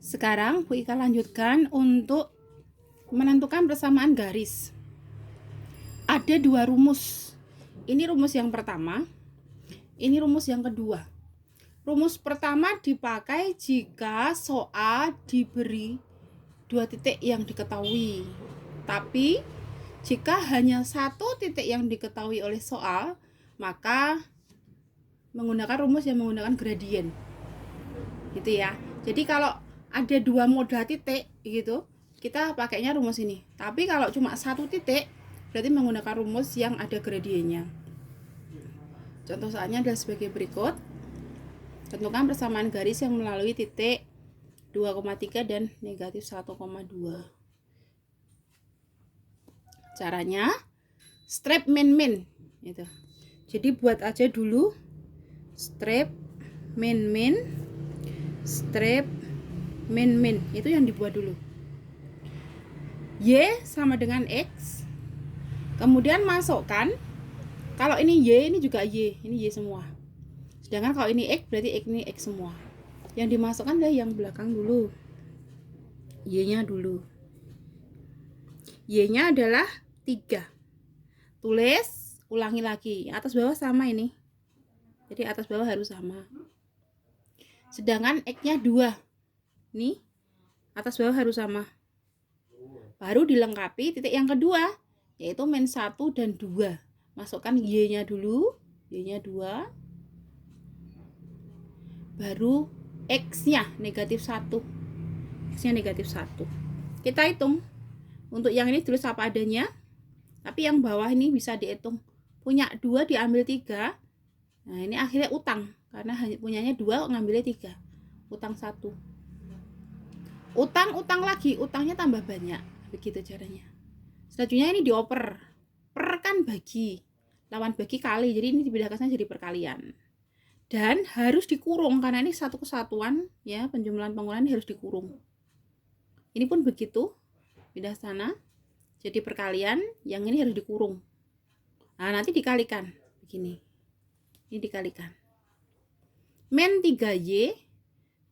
Sekarang Bu Ika lanjutkan untuk menentukan persamaan garis. Ada dua rumus. Ini rumus yang pertama, ini rumus yang kedua. Rumus pertama dipakai jika soal diberi dua titik yang diketahui. Tapi jika hanya satu titik yang diketahui oleh soal, maka menggunakan rumus yang menggunakan gradien. Gitu ya. Jadi kalau ada dua modal titik gitu, kita pakainya rumus ini. Tapi kalau cuma satu titik, berarti menggunakan rumus yang ada gradiennya. Contoh soalnya adalah sebagai berikut. Tentukan persamaan garis yang melalui titik 2,3 dan negatif 1,2. Caranya strip min gitu. Jadi buat aja dulu strip min strip min itu yang dibuat dulu. Y sama dengan X. Kemudian masukkan, kalau ini Y, ini juga Y, ini Y semua. Sedangkan kalau ini X, berarti X ini X semua. Yang dimasukkan adalah yang belakang dulu. Y-nya dulu. Y-nya adalah 3. Tulis, ulangi lagi. Atas bawah sama ini. Jadi atas bawah harus sama. Sedangkan X-nya 2. Nih, atas bawah harus sama. Baru dilengkapi titik yang kedua, yaitu min 1 dan 2. Masukkan Y-nya dulu, Y-nya 2. Baru X-nya negatif 1. X-nya negatif 1. Kita hitung. Untuk yang ini tulis apa adanya. Tapi yang bawah ini bisa dihitung. Punya 2 diambil 3. Nah, ini akhirnya utang. Karena punyanya 2, ngambilnya 3. Utang 1. Utang lagi, utangnya tambah banyak. Begitu caranya. Selanjutnya ini dioper. Per kan bagi. Lawan bagi kali. Jadi ini dipindahkan jadi perkalian. Dan harus dikurung karena ini satu kesatuan ya, penjumlahan pengurangan ini harus dikurung. Ini pun begitu. Pindah sana. Jadi perkalian, yang ini harus dikurung. Nah, nanti dikalikan begini. Ini dikalikan. Min 3Y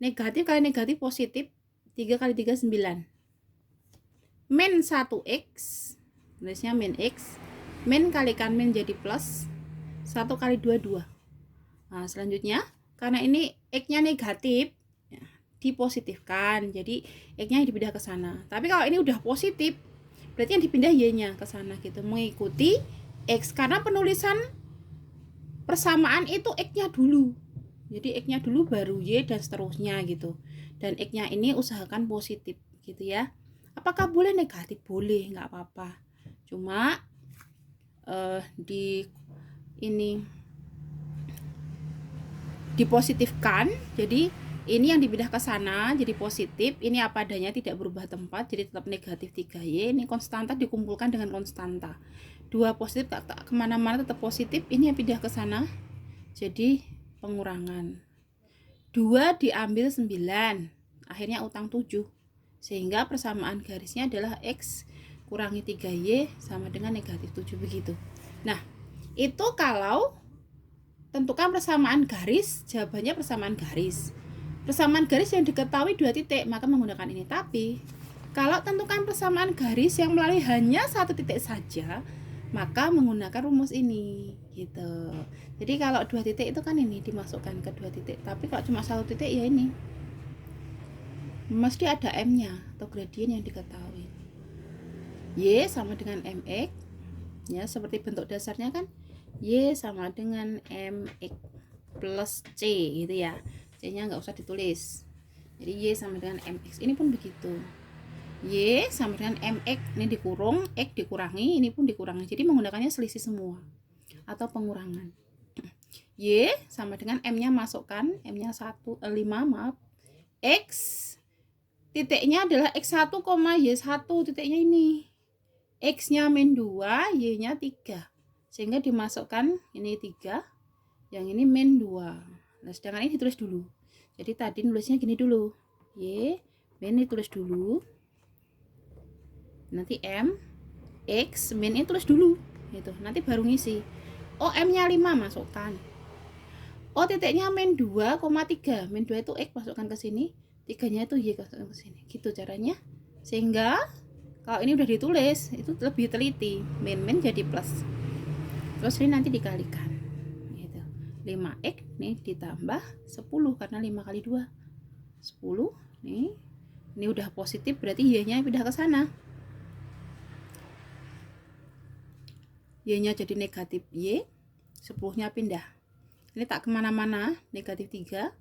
negatif kali negatif positif. 3 kali 3 9. Min 1X, tulisnya min X. Min kalikan min jadi plus. 1 kali 2 2. Nah, selanjutnya karena ini X-nya negatif, ya, dipositifkan. Jadi X-nya dipindah ke sana. Tapi kalau ini udah positif, berarti yang dipindah Y-nya ke sana gitu, mengikuti X karena penulisan persamaan itu X-nya dulu. Jadi X-nya dulu baru Y dan seterusnya gitu. Dan X-nya ini usahakan positif gitu ya. Apakah boleh negatif? Boleh, nggak apa-apa. Cuma dipositifkan. Jadi ini yang dipindah ke sana jadi positif. Ini apa adanya, tidak berubah tempat, jadi tetap negatif 3Y. Ini konstanta dikumpulkan dengan konstanta. 2 positif tak kemana-mana tetap positif. Ini yang pindah ke sana jadi pengurangan. 2 diambil 9, akhirnya utang 7. Sehingga persamaan garisnya adalah X kurangi 3Y sama dengan negatif 7 begitu. Nah, itu kalau tentukan persamaan garis, jawabannya persamaan garis. Persamaan garis yang diketahui 2 titik, maka menggunakan ini. Tapi kalau tentukan persamaan garis yang melalui hanya 1 titik saja, maka menggunakan rumus ini gitu. Jadi kalau 2 titik itu kan ini dimasukkan ke 2 titik. Tapi kalau cuma 1 titik ya ini. Mesti ada M-nya atau gradien yang diketahui. Y sama dengan MX. Ya, seperti bentuk dasarnya kan Y sama dengan MX plus C gitu ya. C-nya nggak usah ditulis. Jadi Y sama dengan MX. Ini pun begitu. Y sama dengan MX, ini dikurung, X dikurangi, ini pun dikurangi. Jadi menggunakannya selisih semua atau pengurangan. Y sama dengan M-nya masukkan, M-nya 5 maaf. X titiknya adalah X1, Y1 titiknya ini. X-nya min 2, Y-nya 3. Sehingga dimasukkan ini 3, yang ini min 2. Nah, sedangkan ini ditulis dulu. Jadi tadi nulisnya gini dulu. Y, min ditulis dulu. Nanti M, X, min ini tulis dulu gitu. Nanti baru ngisi. Oh, M-nya 5 masukkan. Oh, titiknya min 2,3. Min 2 itu X masukkan ke sini. 3-nya itu Y ke sini. Gitu caranya. Sehingga kalau ini udah ditulis itu lebih teliti. Min jadi plus. Terus ini nanti dikalikan. Gitu. 5x nih ditambah 10 karena 5 kali 2 10 nih. Ini udah positif berarti Y-nya pindah ke sana. Y-nya jadi negatif Y, 10-nya pindah. Ini tak kemana-mana, negatif 3.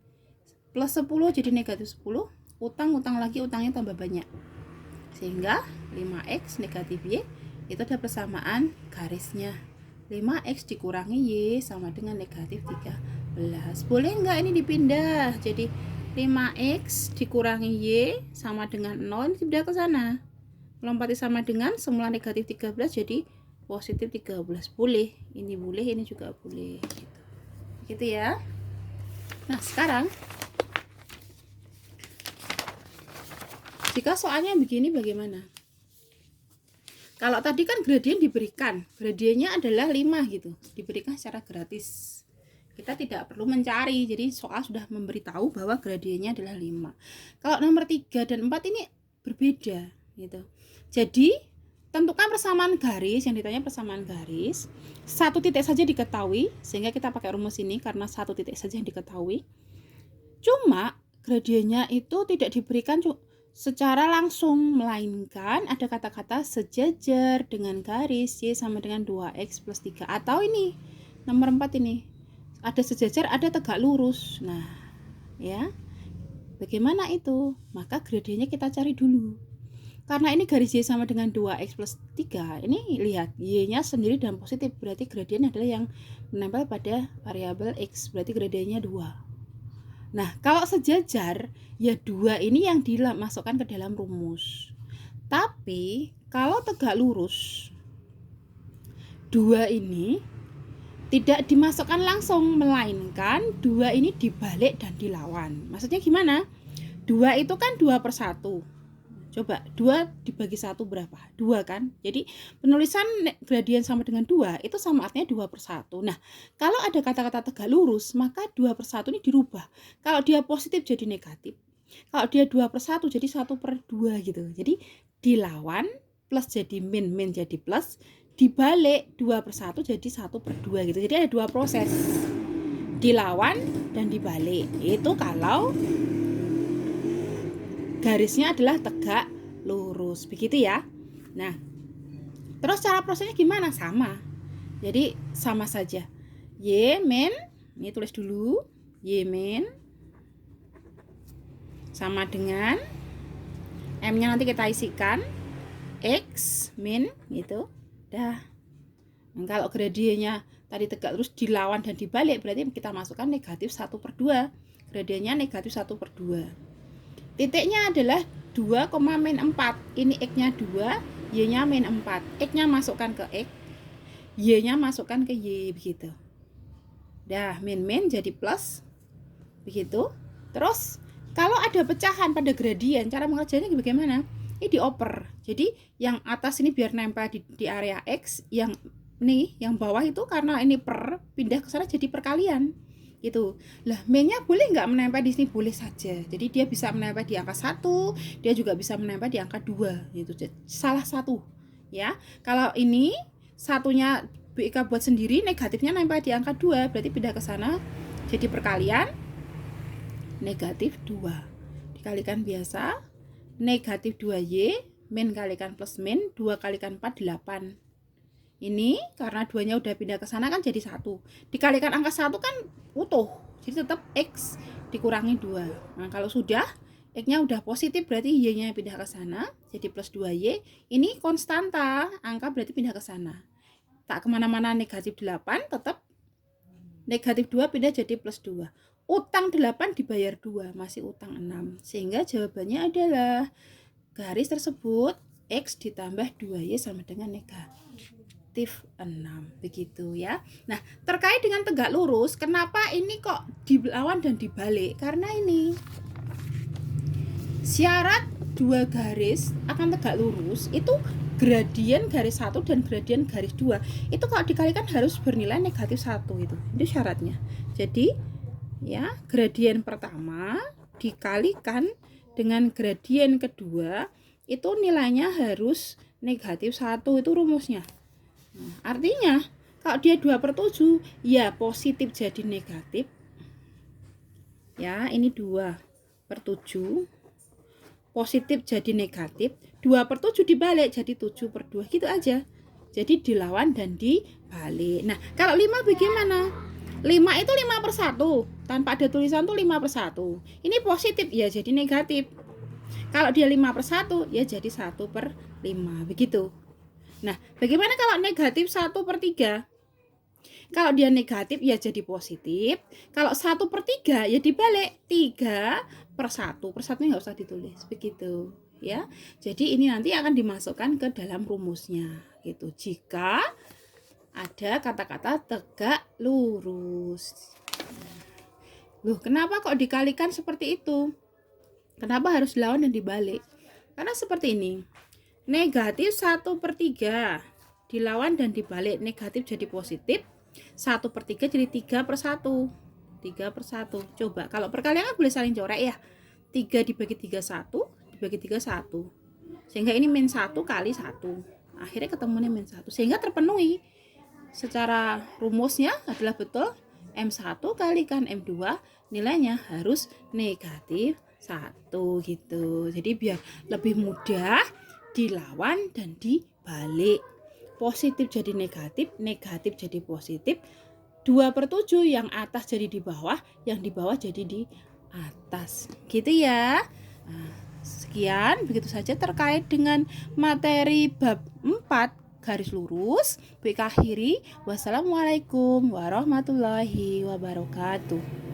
Plus 10 jadi negatif 10. Utang lagi, utangnya tambah banyak. Sehingga 5x negatif Y itu ada persamaan garisnya. 5x dikurangi Y sama dengan negatif 13. Boleh nggak ini dipindah? Jadi 5x dikurangi Y sama dengan 0, ini pindah ke sana. Lompati sama dengan semula negatif 13 jadi positif 13. Boleh, ini juga boleh. Gitu ya. Nah, sekarang jika soalnya begini bagaimana? Kalau tadi kan gradien diberikan, gradiennya adalah 5 gitu, diberikan secara gratis. Kita tidak perlu mencari, jadi soal sudah memberitahu bahwa gradiennya adalah 5. Kalau nomor 3 dan 4 ini berbeda gitu. Jadi tentukan persamaan garis, yang ditanya persamaan garis. 1 titik saja diketahui, sehingga kita pakai rumus ini karena 1 titik saja yang diketahui. Cuma gradiennya itu tidak diberikan secara langsung, melainkan ada kata-kata sejajar dengan garis Y sama dengan 2x plus 3. Atau ini nomor 4 ini ada sejajar, ada tegak lurus. Nah, ya. Bagaimana itu? Maka gradiennya kita cari dulu. Karena ini garis Y sama dengan 2x plus 3. Ini lihat, Y-nya sendiri dan positif. Berarti gradien adalah yang menempel pada variabel X. Berarti gradiennya 2. Nah, kalau sejajar, ya 2 ini yang dimasukkan ke dalam rumus. Tapi, kalau tegak lurus, 2 ini tidak dimasukkan langsung, melainkan 2 ini dibalik dan dilawan. Maksudnya gimana? 2 itu kan 2/1. Coba 2 dibagi 1 berapa? 2 kan? Jadi penulisan gradien sama dengan 2 itu sama artinya 2/1. Nah, kalau ada kata-kata tegak lurus, maka 2/1 ini dirubah. Kalau dia positif jadi negatif. Kalau dia 2/1 jadi 1/2 gitu. Jadi dilawan plus jadi min jadi plus, dibalik 2/1 jadi 1/2 gitu. Jadi ada 2 proses, dilawan dan dibalik. Itu kalau garisnya adalah tegak lurus, begitu ya. Nah, terus cara prosesnya gimana? Sama. Jadi sama saja. Y min, ini tulis dulu, Y min sama dengan M-nya nanti kita isikan X min gitu. Dah. Nah, kalau gradiennya tadi tegak lurus dilawan dan dibalik, berarti kita masukkan negatif 1/2. Gradiennya negatif 1/2. Titiknya adalah 2, min 4. Ini X-nya 2, Y-nya min 4. X-nya masukkan ke X, Y-nya masukkan ke Y, begitu. Dah, min jadi plus. Begitu. Terus kalau ada pecahan pada gradien, cara mengerjakannya bagaimana? Ini dioper. Jadi yang atas ini biar nempel di area X, yang bawah itu karena ini per, pindah ke sana jadi perkalian. Gitu. Lah, min-nya boleh nggak menempel di sini? Boleh saja. Jadi dia bisa menempel di angka 1, dia juga bisa menempel di angka 2 gitu. Salah satu, ya. Kalau ini satunya BK buat sendiri, negatifnya nempel di angka 2, berarti pindah ke sana jadi perkalian negatif 2. Dikalikan biasa, negatif 2Y, min kalikan plus min, 2 kalikan 4, 8. Ini karena 2-nya udah pindah ke sana kan jadi 1. Dikalikan angka 1 kan utuh. Jadi tetap X dikurangi 2. Nah, kalau sudah X-nya udah positif berarti Y-nya pindah ke sana. Jadi plus 2Y. Ini konstanta, angka berarti pindah ke sana. Tak kemana-mana negatif 8, tetap negatif 2 pindah jadi plus 2. Utang 8 dibayar 2, masih utang 6. Sehingga jawabannya adalah garis tersebut X ditambah 2Y sama dengan negatif 6. Begitu ya. Nah, terkait dengan tegak lurus, kenapa ini kok dilawan dan dibalik? Karena ini syarat 2 garis akan tegak lurus itu gradien garis 1 dan gradien garis 2 itu kalau dikalikan harus bernilai negatif 1 itu syaratnya. Jadi ya, gradien pertama dikalikan dengan gradien kedua itu nilainya harus negatif 1, itu rumusnya. Nah, artinya kalau dia 2/7 ya positif jadi negatif. Ya, ini 2/7 positif jadi negatif, 2/7 dibalik jadi 7/2 gitu aja. Jadi dilawan dan dibalik. Nah, kalau 5 bagaimana? 5 itu 5/1. Tanpa ada tulisan tuh 5/1. Ini positif ya jadi negatif. Kalau dia 5/1 ya jadi 1/5. Begitu. Nah, bagaimana kalau negatif 1/3? Kalau dia negatif ya jadi positif. Kalau 1/3 ya dibalik 3/1. Persatunya nggak usah ditulis. Begitu ya. Jadi ini nanti akan dimasukkan ke dalam rumusnya gitu. Jika ada kata-kata tegak lurus. Loh, kenapa kok dikalikan seperti itu? Kenapa harus dilawan dan dibalik? Karena seperti ini. Negatif 1/3 dilawan dan dibalik. Negatif jadi positif. 1/3 jadi 3/1. 3/1. Coba kalau perkalian boleh saling coret ya. 3 dibagi 3 1, dibagi 3 1. Sehingga ini min 1 kali 1. Akhirnya ketemunya min 1. Sehingga terpenuhi. Secara rumusnya adalah betul M1 kalikan M2 nilainya harus negatif 1 gitu. Jadi biar lebih mudah dilawan dan dibalik. Positif jadi negatif, negatif jadi positif. 2/7 yang atas jadi di bawah, yang di bawah jadi di atas. Gitu ya. Nah, sekian begitu saja terkait dengan materi bab 4 garis lurus. Baik akhiri. Wassalamualaikum warahmatullahi wabarakatuh.